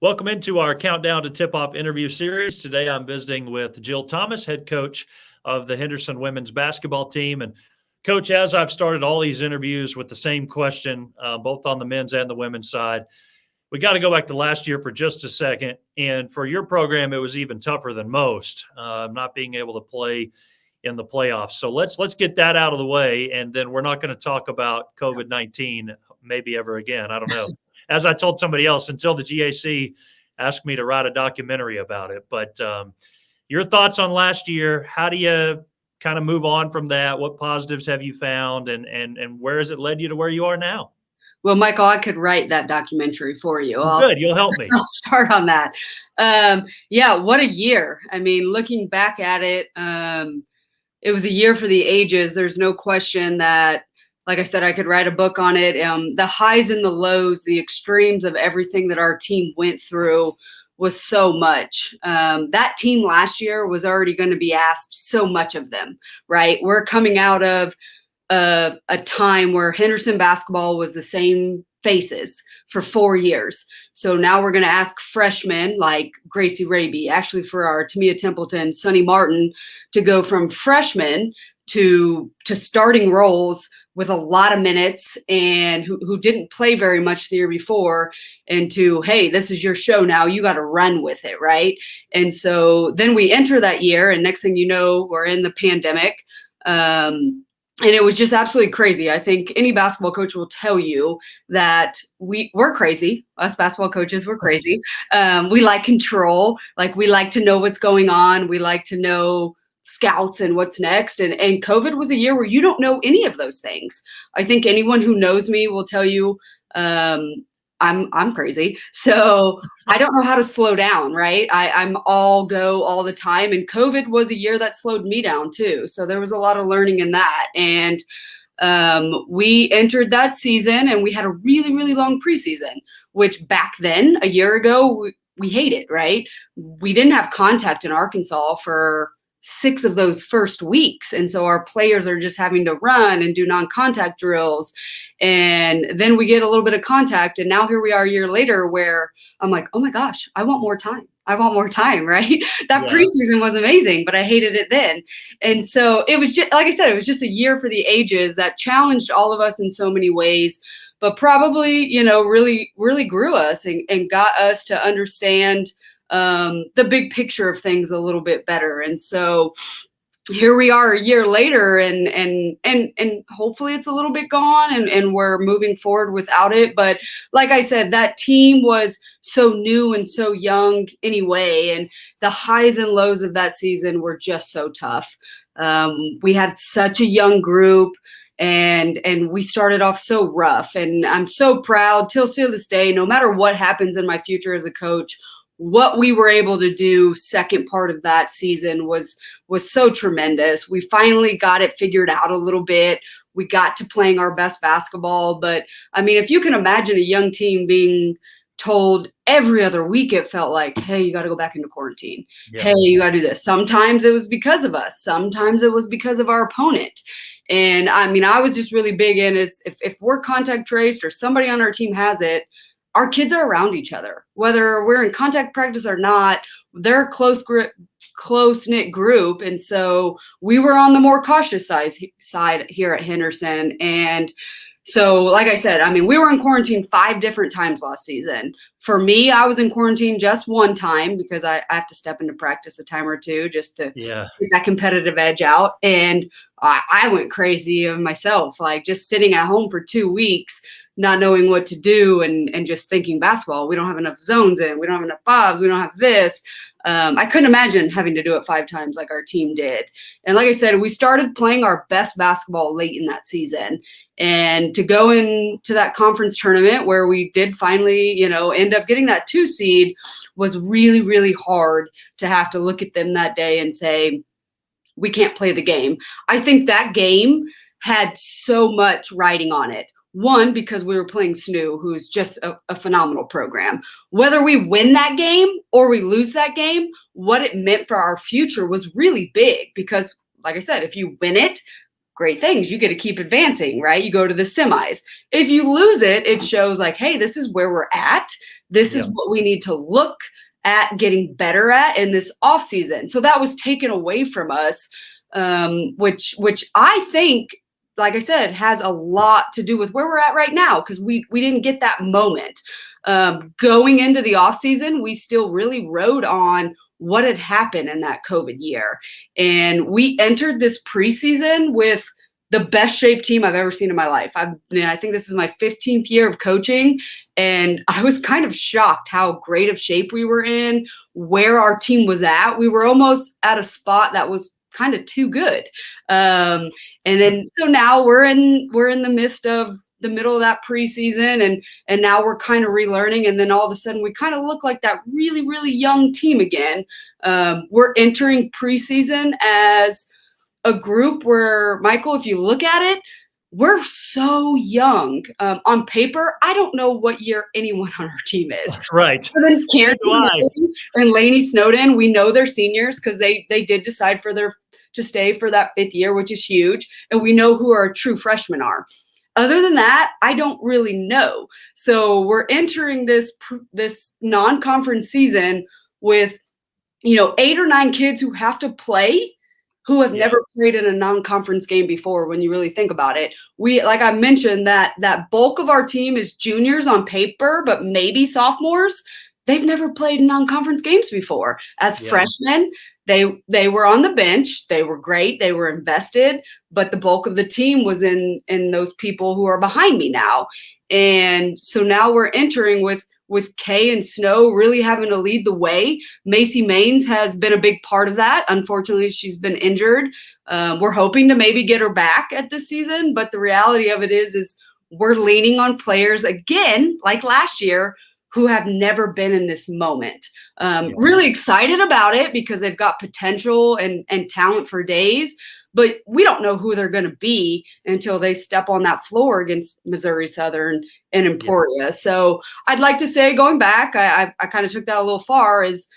Welcome into our Countdown to Tip-Off interview series. Today I'm visiting with Jill Thomas, head coach of the Henderson women's basketball team. And Coach, as I've started all these interviews with the same question, both on the men's and the women's side, we got to go back to last year for just a second. And for your program, it was even tougher than most, not being able to play in the playoffs. So let's get that out of the way, and then we're not going to talk about COVID-19 maybe ever again. I don't know. As I told somebody else, until the GAC asked me to write a documentary about it. But your thoughts on last year? How do you kind of move on from that? What positives have you found, and where has it led you to where you are now? Well, Michael, I could write that documentary for you. Good. You'll help me. I'll start on that. Yeah, what a year. I mean, looking back at it, it was a year for the ages. There's no question that, like I said, I could write a book on it. The highs and the lows, the extremes of everything that our team went through was so much. That team last year was already going to be asked so much of them, right? We're coming out of a time where Henderson basketball was the same faces for 4 years. So now we're going to ask freshmen like Gracie Raby, actually for our Tamia Templeton, Sunny Martin, to go from freshmen to starting roles with a lot of minutes and who didn't play very much the year before, and to, hey, this is your show now, you got to run with it, right? And so then we enter that year, and next thing you know, we're in the pandemic. And it was just absolutely crazy. I think any basketball coach will tell you that we're crazy. Us basketball coaches, we're crazy. We like control. Like, we like to know what's going on. We like to know scouts and what's next. And COVID was a year where you don't know any of those things. I think anyone who knows me will tell you I'm crazy. So I don't know how to slow down, right? I'm all go all the time. And COVID was a year that slowed me down too. So there was a lot of learning in that. And we entered that season and we had a really, really long preseason, which back then, a year ago, we hated, right? We didn't have contact in Arkansas for 6 of those first weeks. And so our players are just having to run and do non-contact drills. And then we get a little bit of contact. And now here we are a year later where I'm like, oh my gosh, I want more time. I want more time, right? That preseason was amazing, but I hated it then. And so it was just, like I said, it was just a year for the ages that challenged all of us in so many ways, but probably, really, really grew us and got us to understand the big picture of things a little bit better. And so here we are a year later, and hopefully it's a little bit gone and we're moving forward without it. But like I said, that team was so new and so young anyway, and the highs and lows of that season were just so tough. We had such a young group, and we started off so rough, and I'm so proud till this day, no matter what happens in my future as a coach, what we were able to do second part of that season was so tremendous. We finally got it figured out a little bit. We got to playing our best basketball. But I mean, if you can imagine a young team being told every other week, it felt like, hey, you got to go back into quarantine. Yeah. Hey, you got to do this. Sometimes it was because of us. Sometimes it was because of our opponent. And I mean, I was just really big in is if we're contact traced or somebody on our team has it, our kids are around each other, whether we're in contact practice or not. They're a close-knit group. And so we were on the more cautious side here at Henderson. And so, like I said, I mean, we were in quarantine 5 different times last season. For me, I was in quarantine just one time because I have to step into practice a time or two just to get that competitive edge out. And I went crazy of myself, like just sitting at home for 2 weeks, not knowing what to do and just thinking basketball. We don't have enough zones in. We don't have enough fobs. We don't have this. I couldn't imagine having to do it 5 times like our team did. And like I said, we started playing our best basketball late in that season. And to go into that conference tournament where we did finally, end up getting that 2 seed was really, really hard to have to look at them that day and say, we can't play the game. I think that game had so much riding on it. One, because we were playing SNU, who's just a phenomenal program. Whether we win that game or we lose that game, what it meant for our future was really big because, like I said, if you win it, great things. You get to keep advancing, right? You go to the semis. If you lose it, it shows like, hey, this is where we're at. This is what we need to look at getting better at in this off season. So that was taken away from us, which I think, like I said, has a lot to do with where we're at right now, because we didn't get that moment. Going into the off season, we still really rode on what had happened in that COVID year. And we entered this preseason with the best shaped team I've ever seen in my life. I think this is my 15th year of coaching, and I was kind of shocked how great of shape we were in, where our team was at. We were almost at a spot that was kind of too good. And then so now we're in the midst of the middle of that preseason, and now we're kind of relearning, and then all of a sudden we kind of look like that really, really young team again. We're entering preseason as a group where, Michael, if you look at it, we're so young. On paper, I don't know what year anyone on our team is. Right. And then and Lainey Snowden, we know they're seniors because they did decide to stay for that 5th year, which is huge. And we know who our true freshmen are. Other than that, I don't really know. So we're entering this non-conference season with, 8 or 9 kids who have to play, who have never played in a non-conference game before. When you really think about it, like I mentioned, that bulk of our team is juniors on paper, but maybe sophomores. They've never played in non-conference games before. As freshmen, they were on the bench. They were great. They were invested, but the bulk of the team was in those people who are behind me now. And so now we're entering with Kay and Snow really having to lead the way. Macy Maines has been a big part of that. Unfortunately, she's been injured. We're hoping to maybe get her back at this season, but the reality of it is we're leaning on players again, like last year, who have never been in this moment. Really excited about it because they've got potential and talent for days, but we don't know who they're going to be until they step on that floor against Missouri Southern and Emporia. So I'd like to say, going back, I kind of took that a little far, is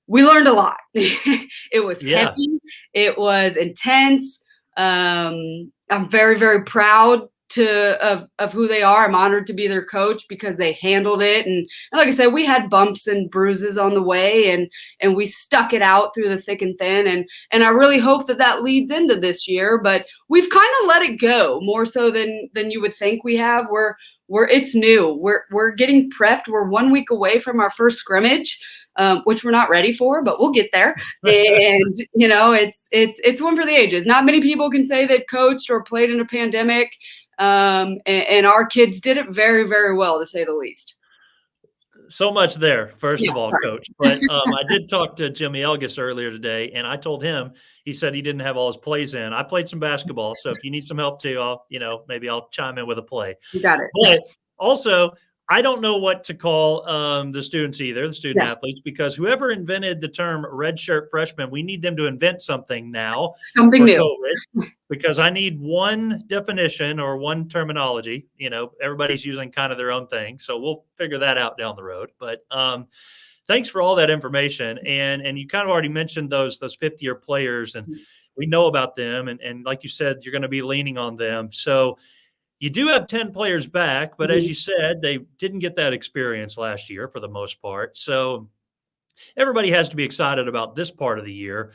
we learned a lot. It was heavy. It was intense. I'm very, very proud of who they are. I'm honored to be their coach because they handled it. And like I said, we had bumps and bruises on the way, and we stuck it out through the thick and thin. And I really hope that leads into this year, but we've kind of let it go more so than you would think we have. It's new. We're getting prepped. We're 1 week away from our first scrimmage, which we're not ready for, but we'll get there. And, it's one for the ages. Not many people can say they've coached or played in a pandemic. And our kids did it very, very well, to say the least. So much there, first of all, Coach. But I did talk to Jimmy Elgis earlier today, and I told him, he said he didn't have all his plays in. I played some basketball, so if you need some help too, maybe I'll chime in with a play. You got it. But also, I don't know what to call the students either, the student athletes, because whoever invented the term redshirt freshman, we need them to invent something now. Something new. COVID, because I need one definition or one terminology. Everybody's using kind of their own thing. So we'll figure that out down the road. But thanks for all that information. And you kind of already mentioned those 5th-year players, and we know about them. And like you said, you're going to be leaning on them. So you do have 10 players back, but as you said, they didn't get that experience last year for the most part. So everybody has to be excited about this part of the year.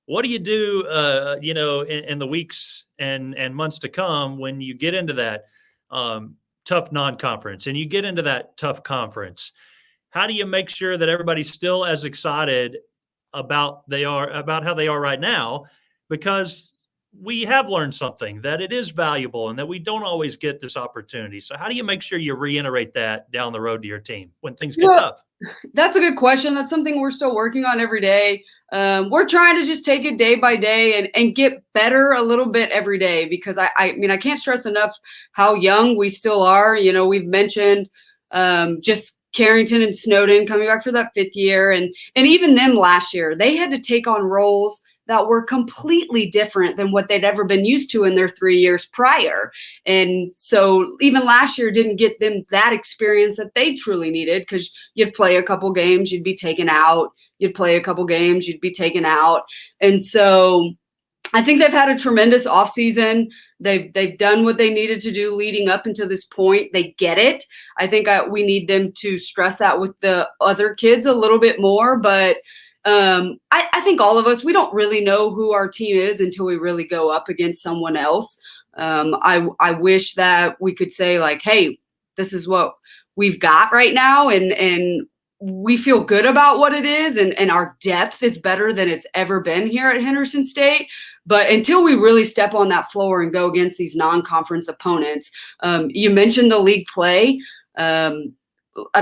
What do you do, in the weeks and months to come when you get into that tough non-conference and you get into that tough conference? How do you make sure that everybody's still as excited about how they are right now? Because we have learned something, that it is valuable and that we don't always get this opportunity. So how do you make sure you reiterate that down the road to your team when things get tough? That's a good question. That's something we're still working on every day. We're trying to just take it day by day and get better a little bit every day, because I can't stress enough how young we still are. We've mentioned just Carrington and Snowden coming back for that 5th year. And even them last year, they had to take on roles that were completely different than what they'd ever been used to in their 3 years prior. And so even last year didn't get them that experience that they truly needed, because you'd play a couple games, you'd be taken out. You'd play a couple games, you'd be taken out. And so I think they've had a tremendous offseason. They've done what they needed to do leading up until this point. They get it. I think we need them to stress that with the other kids a little bit more. But I think all of us, we don't really know who our team is until we really go up against someone else. I wish that we could say like, hey, this is what we've got right now, and we feel good about what it is, and our depth is better than it's ever been here at Henderson State. But until we really step on that floor and go against these non-conference opponents, you mentioned the league play. I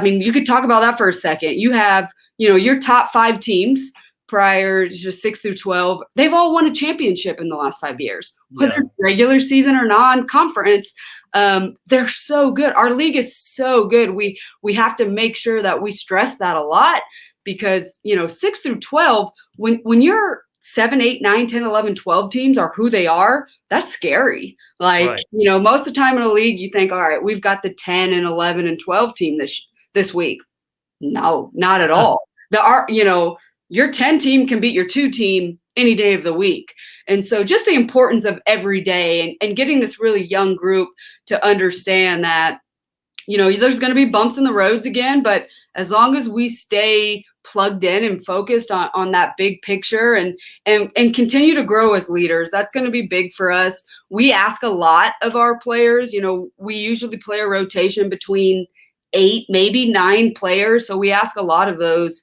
mean, you could talk about that for a second. You have, your top 5 teams prior to 6 through 12. They've all won a championship in the last 5 years, whether it's regular season or non-conference. They're so good. Our league is so good. We have to make sure that we stress that a lot because, 6 through 12, when you're 7, 8, 9, 10, 11, 12 teams are who they are, that's scary. Like, right. Most of the time in a league, you think, all right, we've got the 10 and 11 and 12 team this week. No, not at all. Your 10 team can beat your 2 team any day of the week. And so just the importance of every day and getting this really young group to understand that, there's going to be bumps in the roads again, but as long as we stay plugged in and focused on that big picture and continue to grow as leaders, that's going to be big for us. We ask a lot of our players. We usually play a rotation between 8, maybe 9 players. So we ask a lot of those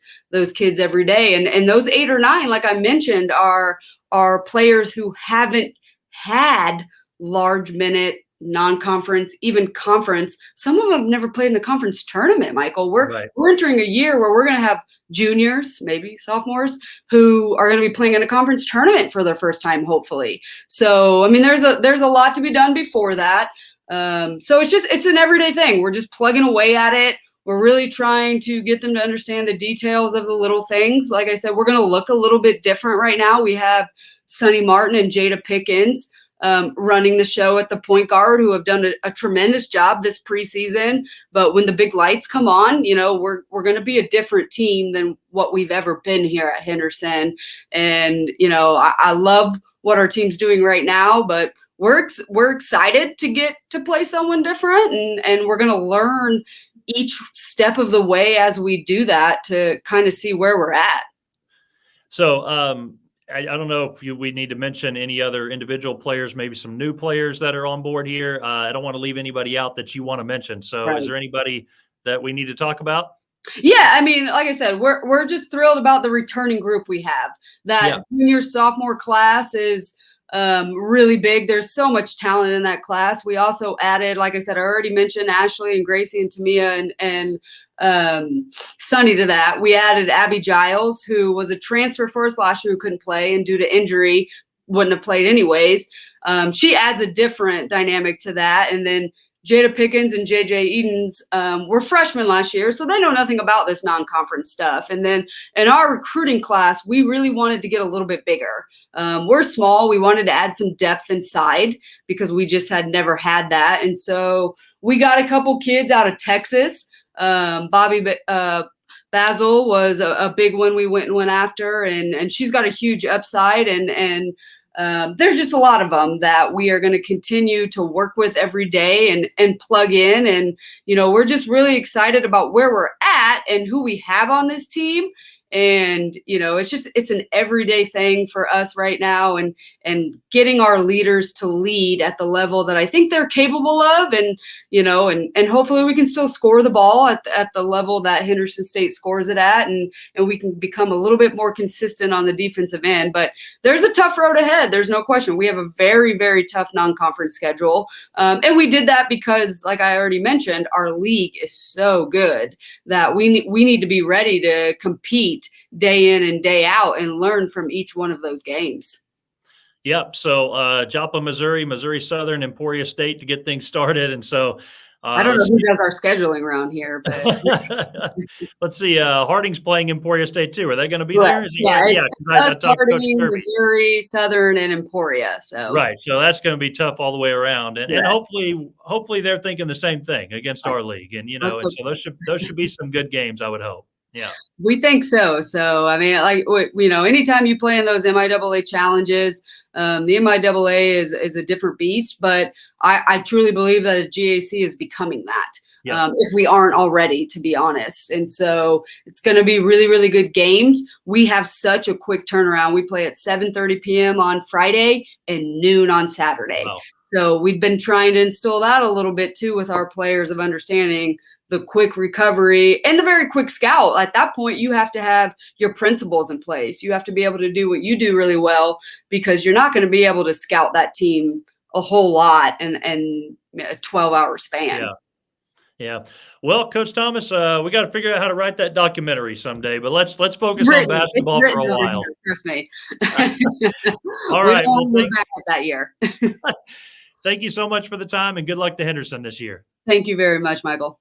kids every day. And those 8 or 9, like I mentioned, are players who haven't had large minute non-conference, even conference. Some of them have never played in a conference tournament, Michael. We're entering a year where we're going to have juniors, maybe sophomores, who are going to be playing in a conference tournament for their first time, hopefully. So, I mean, there's a lot to be done before that. So it's an everyday thing. We're just plugging away at it. We're really trying to get them to understand the details of the little things. Like I said, we're going to look a little bit different right now. We have Sunny Martin and Jada Pickens running the show at the point guard, who have done a tremendous job this preseason. But when the big lights come on, we're going to be a different team than what we've ever been here at Henderson. And, I love what our team's doing right now, but we're excited to get to play someone different, and we're going to learn each step of the way as we do that to kind of see where we're at. So I don't know if we need to mention any other individual players, maybe some new players that are on board here. I don't want to leave anybody out that you want to mention. So Is there anybody that we need to talk about? Yeah, I mean, like I said, we're just thrilled about the returning group we have. That junior sophomore class is really big. There's so much talent in that class. We also added, like I said, I already mentioned Ashley and Gracie and Tamia and Sunny to that. We added Abby Giles, who was a transfer for us last year who couldn't play and due to injury wouldn't have played anyways. She adds a different dynamic to that. And then Jada Pickens and JJ Edens were freshmen last year, so they know nothing about this non-conference stuff. And then in our recruiting class, we really wanted to get a little bit bigger. We're small. We wanted to add some depth inside because we just had never had that. And so we got a couple kids out of Texas. Bobby Basil was a big one we went after, and she's got a huge upside. And there's just a lot of them that we are going to continue to work with every day and plug in. And, we're just really excited about where we're at and who we have on this team. And, it's an everyday thing for us right now and getting our leaders to lead at the level that I think they're capable of. And, and hopefully we can still score the ball at the level that Henderson State scores it at. And we can become a little bit more consistent on the defensive end. But there's a tough road ahead. There's no question. We have a very, very tough non-conference schedule. And we did that because, like I already mentioned, our league is so good that we need to be ready to compete day in and day out and learn from each one of those games. Yep. So Joppa, Missouri Southern, Emporia State to get things started. And so I don't know who does our scheduling around here, but let's see. Harding's playing Emporia State too. Are they going to be there? Harding, Missouri Southern, and Emporia. So right. So that's going to be tough all the way around, and hopefully they're thinking the same thing against our league, and and so those should be some good games, I would hope. Yeah. We think so. So, I mean, like, anytime you play in those MIAA challenges, the MIAA is a different beast, but I truly believe that GAC is becoming that. Yeah. If we aren't already, to be honest. And so it's going to be really, really good games. We have such a quick turnaround. We play at 7:30 p.m. on Friday and noon on Saturday. Wow. So we've been trying to instill that a little bit too with our players of understanding the quick recovery and the very quick scout. At that point, you have to have your principles in place. You have to be able to do what you do really well, because you're not going to be able to scout that team a whole lot in a 12-hour span. Yeah. Yeah. Well, Coach Thomas, we got to figure out how to write that documentary someday, but let's focus on basketball for a while. Trust me. All right. We'll look back at that year. Thank you so much for the time, and good luck to Henderson this year. Thank you very much, Michael.